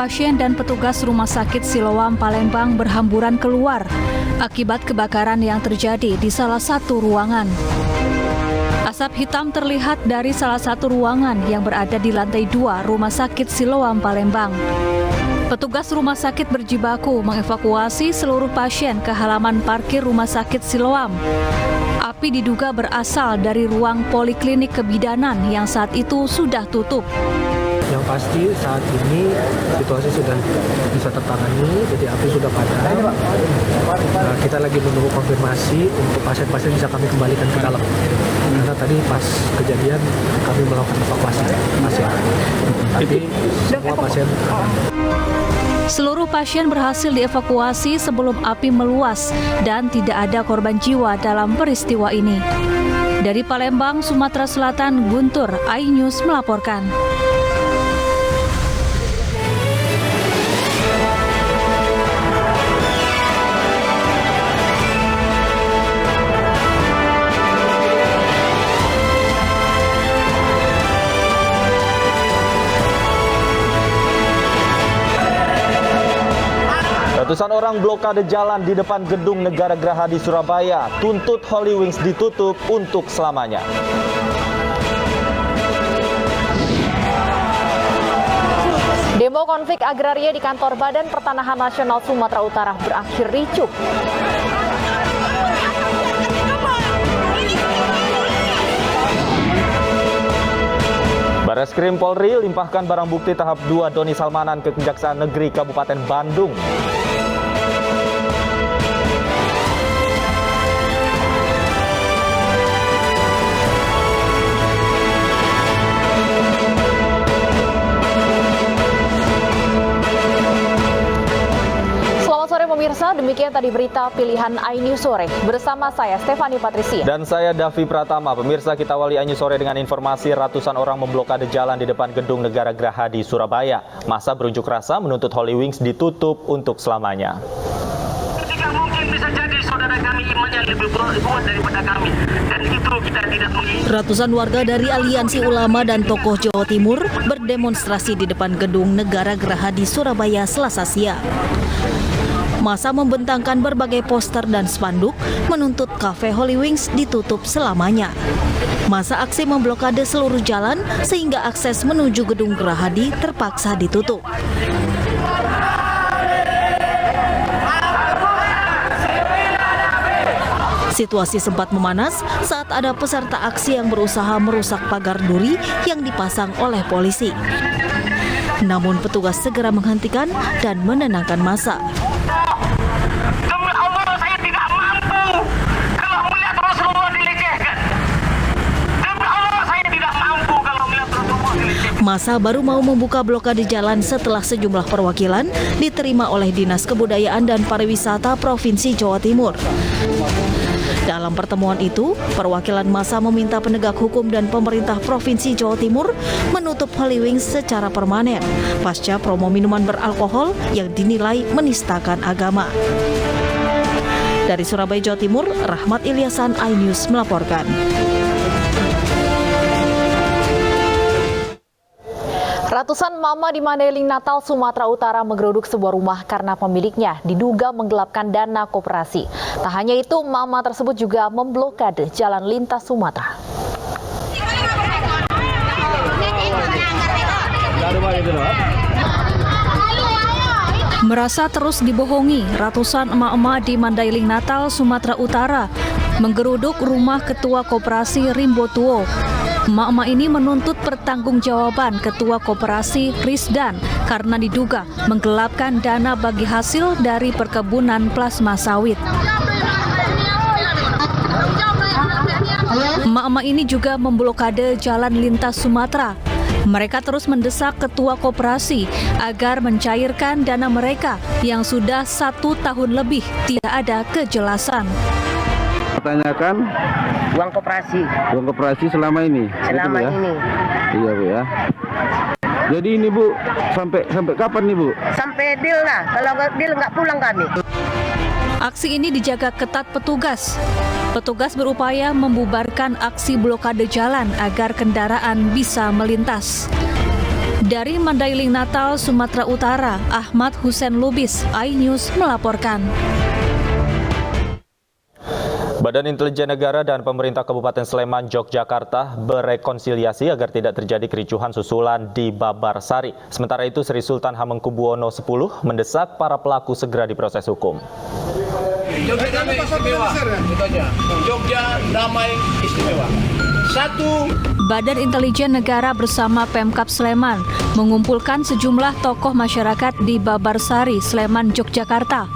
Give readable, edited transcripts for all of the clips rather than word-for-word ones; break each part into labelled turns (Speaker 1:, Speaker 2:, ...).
Speaker 1: Pasien dan petugas Rumah Sakit Siloam Palembang berhamburan keluar akibat kebakaran yang terjadi di salah satu ruangan. Asap hitam terlihat dari salah satu ruangan yang berada di lantai 2 Rumah Sakit Siloam Palembang. Petugas rumah sakit berjibaku mengevakuasi seluruh pasien ke halaman parkir Rumah Sakit Siloam. Api diduga berasal dari ruang poliklinik kebidanan yang saat itu sudah tutup.
Speaker 2: Yang pasti saat ini situasi sudah bisa tertangani, jadi api sudah padam. Kita lagi menunggu konfirmasi untuk pasien-pasien bisa kami kembalikan ke dalam. Karena tadi pas kejadian kami melakukan evakuasi pasien. Tapi semua pasien
Speaker 1: Seluruh pasien berhasil dievakuasi sebelum api meluas dan tidak ada korban jiwa dalam peristiwa ini. Dari Palembang, Sumatera Selatan, Guntur, iNews melaporkan.
Speaker 3: Ratusan orang blokade jalan di depan Gedung Negara Geraha di Surabaya, tuntut Holy Wings ditutup untuk selamanya.
Speaker 4: Demo konflik agraria di kantor Badan Pertanahan Nasional Sumatera Utara berakhir ricuh.
Speaker 3: Bareskrim Polri limpahkan barang bukti tahap 2 Doni Salmanan ke Kejaksaan Negeri Kabupaten Bandung.
Speaker 4: Pemirsa, demikian tadi berita pilihan iNews Sore. Bersama saya, Stefani Patricia.
Speaker 3: Dan saya, Davi Pratama. Pemirsa, kita awali iNews Sore dengan informasi ratusan orang memblokade jalan di depan Gedung Negara Geraha di Surabaya. Massa berunjuk rasa menuntut Holy Wings ditutup untuk selamanya.
Speaker 5: Tidak mungkin bisa jadi saudara kami imannya lebih kuat daripada kami. Dan itu kita tidak menginginkan.
Speaker 1: Ratusan warga dari Aliansi Ulama dan tokoh Jawa Timur berdemonstrasi di depan Gedung Negara Geraha di Surabaya Selasa siang. Massa membentangkan berbagai poster dan spanduk menuntut kafe Holy Wings ditutup selamanya. Massa aksi memblokade seluruh jalan sehingga akses menuju Gedung Gerahadi terpaksa ditutup. Situasi sempat memanas saat ada peserta aksi yang berusaha merusak pagar duri yang dipasang oleh polisi. Namun petugas segera menghentikan dan menenangkan massa.
Speaker 5: Demi Allah, saya tidak mampu kalau melihat Rasulullah dilecehkan. Demi Allah, saya tidak mampu kalau melihat Rasulullah dilecehkan.
Speaker 1: Massa baru mau membuka blokade jalan setelah sejumlah perwakilan diterima oleh Dinas Kebudayaan dan Pariwisata Provinsi Jawa Timur. Dalam pertemuan itu, perwakilan massa meminta penegak hukum dan pemerintah Provinsi Jawa Timur menutup Holy Wings secara permanen pasca promo minuman beralkohol yang dinilai menistakan agama. Dari Surabaya, Jawa Timur, Rahmat Ilyasan, iNews melaporkan.
Speaker 4: Ratusan mama di Mandailing, Natal, Sumatera Utara menggeruduk sebuah rumah karena pemiliknya diduga menggelapkan dana koperasi. Tak hanya itu, mama tersebut juga memblokade jalan lintas Sumatera.
Speaker 1: Merasa terus dibohongi, ratusan emak-emak di Mandailing, Natal, Sumatera Utara menggeruduk rumah Ketua Koperasi Rimbo Tuo. Emak-emak ini menuntut pertanggungjawaban Ketua Koperasi Risdan karena diduga menggelapkan dana bagi hasil dari perkebunan plasma sawit. Emak-emak ini juga memblokade jalan lintas Sumatera. Mereka terus mendesak Ketua Koperasi agar mencairkan dana mereka yang sudah 1 tahun lebih tidak ada kejelasan.
Speaker 6: Pertanyakan
Speaker 7: uang koperasi
Speaker 6: selama ini.
Speaker 7: Selama
Speaker 6: ya?
Speaker 7: ini.
Speaker 6: Iya Bu ya. Jadi ini Bu sampai kapan nih Bu?
Speaker 7: Sampai deal lah. Kalau deal nggak pulang kami.
Speaker 1: Aksi ini dijaga ketat petugas. Petugas berupaya membubarkan aksi blokade jalan agar kendaraan bisa melintas. Dari Mandailing Natal, Sumatera Utara, Ahmad Hussein Lubis, iNews melaporkan.
Speaker 3: Badan Intelijen Negara dan pemerintah Kabupaten Sleman, Yogyakarta berekonsiliasi agar tidak terjadi kericuhan susulan di Babarsari. Sementara itu, Sri Sultan Hamengkubuwono X mendesak para pelaku segera diproses hukum.
Speaker 8: Jogja damai istimewa, itu aja. Jogja damai istimewa.
Speaker 1: Badan Intelijen Negara bersama Pemkab Sleman mengumpulkan sejumlah tokoh masyarakat di Babarsari, Sleman, Yogyakarta.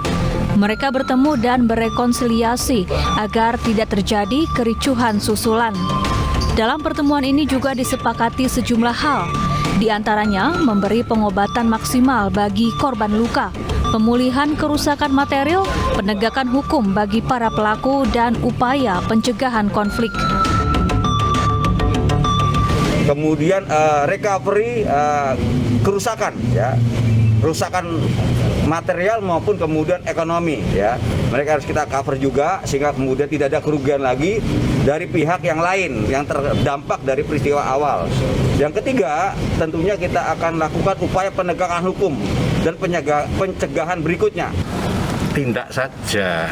Speaker 1: Mereka bertemu dan berekonsiliasi agar tidak terjadi kericuhan susulan. Dalam pertemuan ini juga disepakati sejumlah hal, di antaranya memberi pengobatan maksimal bagi korban luka, pemulihan kerusakan material, penegakan hukum bagi para pelaku, dan upaya pencegahan konflik.
Speaker 9: Kemudian recovery kerusakan, ya, kerusakan material maupun kemudian ekonomi, ya. Mereka harus kita cover juga sehingga kemudian tidak ada kerugian lagi dari pihak yang lain yang terdampak dari peristiwa awal. Yang ketiga, tentunya kita akan lakukan upaya penegakan hukum dan pencegahan berikutnya.
Speaker 10: Tindak saja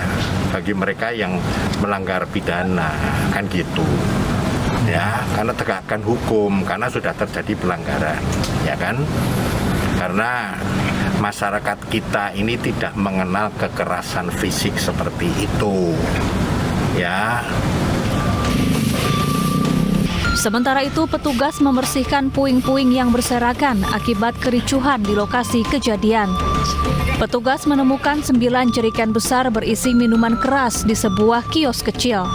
Speaker 10: bagi mereka yang melanggar pidana, kan gitu. Ya, karena tegakkan hukum, karena sudah terjadi pelanggaran, ya kan? Karena masyarakat kita ini tidak mengenal kekerasan fisik seperti itu, ya.
Speaker 1: Sementara itu, petugas membersihkan puing-puing yang berserakan akibat kericuhan di lokasi kejadian. Petugas menemukan 9 jeriken besar berisi minuman keras di sebuah kios kecil.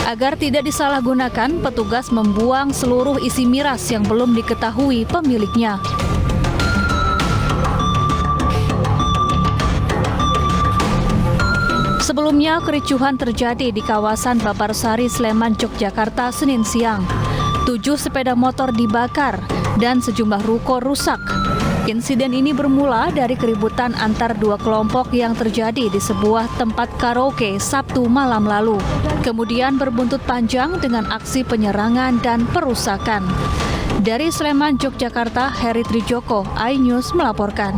Speaker 1: Agar tidak disalahgunakan, petugas membuang seluruh isi miras yang belum diketahui pemiliknya. Sebelumnya, kericuhan terjadi di kawasan Babarsari, Sleman, Yogyakarta, Senin siang. 7 sepeda motor dibakar dan sejumlah ruko rusak. Insiden ini bermula dari keributan antar dua kelompok yang terjadi di sebuah tempat karaoke Sabtu malam lalu. Kemudian berbuntut panjang dengan aksi penyerangan dan perusakan. Dari Sleman, Yogyakarta, Heri Trijoko, iNews melaporkan.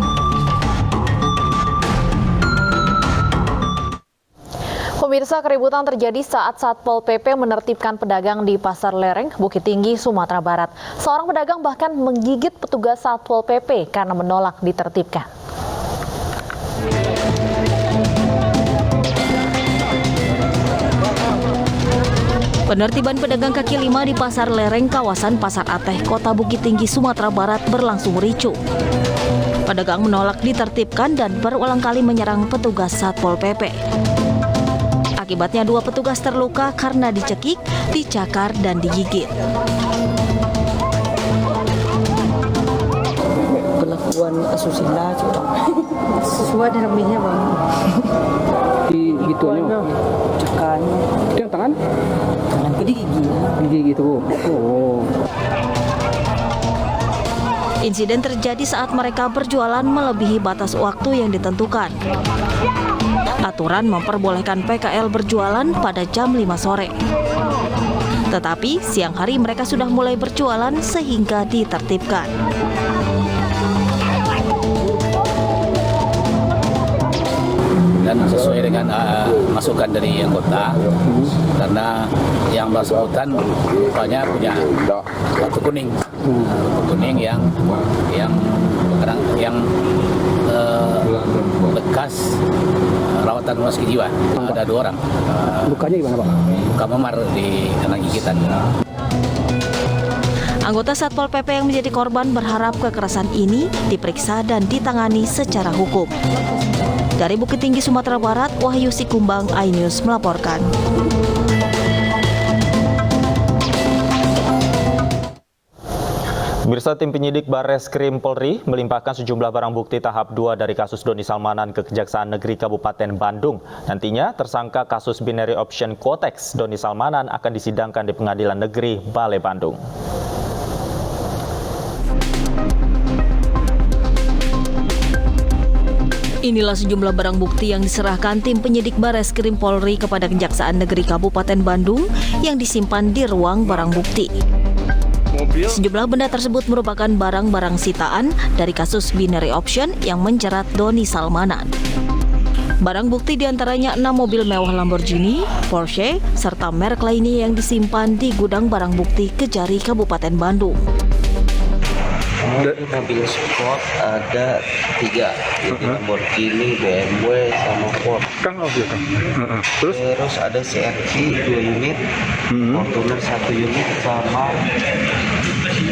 Speaker 4: Pemirsa, keributan terjadi saat Satpol PP menertibkan pedagang di Pasar Lereng, Bukit Tinggi, Sumatera Barat. Seorang pedagang bahkan menggigit petugas Satpol PP karena menolak ditertibkan. Penertiban pedagang kaki lima di Pasar Lereng, kawasan Pasar Ateh, Kota Bukit Tinggi, Sumatera Barat berlangsung ricuh. Pedagang menolak ditertibkan dan berulang kali menyerang petugas Satpol PP. Akibatnya 2 petugas terluka karena dicekik, dicakar, dan digigit.
Speaker 11: Perlakuan asusila coba. Sesuai dengan minyak bang.
Speaker 6: Di gituannya.
Speaker 11: Cekan.
Speaker 6: Itu yang tangan?
Speaker 11: Tangan ke gigi.
Speaker 6: Gigi gitu. Oh.
Speaker 4: Insiden terjadi saat mereka berjualan melebihi batas waktu yang ditentukan. Aturan memperbolehkan PKL berjualan pada jam 5 sore. Tetapi siang hari mereka sudah mulai berjualan sehingga ditertibkan.
Speaker 12: Dan sesuai dengan masukan dari anggota, karena yang bersangkutan rupanya punya kartu kuning, yang bekas rawatan rumah sakit jiwa. Ada 2 orang.
Speaker 6: Lukanya gimana Pak?
Speaker 12: Luka memar di kanan gigitan.
Speaker 4: Anggota Satpol PP yang menjadi korban berharap kekerasan ini diperiksa dan ditangani secara hukum. Dari Bukit Tinggi, Sumatera Barat, Wahyu Sikumbang, iNews melaporkan.
Speaker 3: Pemirsa, tim penyidik Barreskrim Polri melimpahkan sejumlah barang bukti tahap 2 dari kasus Doni Salmanan ke Kejaksaan Negeri Kabupaten Bandung. Nantinya tersangka kasus binary option Quotex Doni Salmanan akan disidangkan di Pengadilan Negeri Balai Bandung.
Speaker 4: Inilah sejumlah barang bukti yang diserahkan tim penyidik Barreskrim Polri kepada Kejaksaan Negeri Kabupaten Bandung yang disimpan di ruang barang bukti.
Speaker 6: mobil.
Speaker 1: Sejumlah benda tersebut merupakan barang-barang sitaan dari kasus binary option yang menjerat Doni Salmanan. Barang bukti diantaranya 6 mobil mewah Lamborghini, Porsche, serta merek lainnya yang disimpan di gudang barang bukti Kejari, Kabupaten Bandung.
Speaker 13: Mobil sport ada 3, jadi Lamborghini, BMW, sama Ford. Terus ada CRV 2 unit, Fortuner 1 unit, sama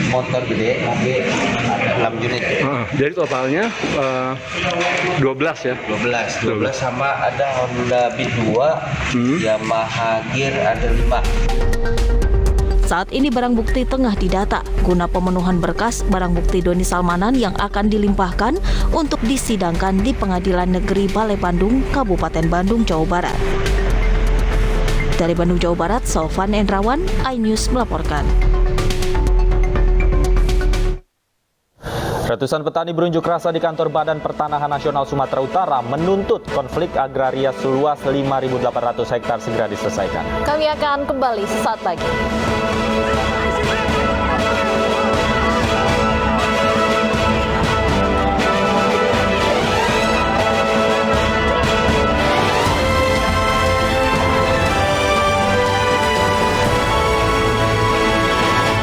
Speaker 13: motor gede, mobil 6 unit.
Speaker 6: Jadi totalnya 12 ya?
Speaker 13: 12 sama ada Honda Beat 2, Yamaha Gear ada 5.
Speaker 1: Saat ini barang bukti tengah didata guna pemenuhan berkas barang bukti Doni Salmanan yang akan dilimpahkan untuk disidangkan di Pengadilan Negeri Balai Bandung, Kabupaten Bandung, Jawa Barat. Dari Bandung, Jawa Barat, Sofan Endrawan, iNews melaporkan.
Speaker 3: Ratusan petani berunjuk rasa di kantor Badan Pertanahan Nasional Sumatera Utara menuntut konflik agraria seluas 5.800 hektar segera diselesaikan.
Speaker 4: Kami akan kembali sesaat lagi.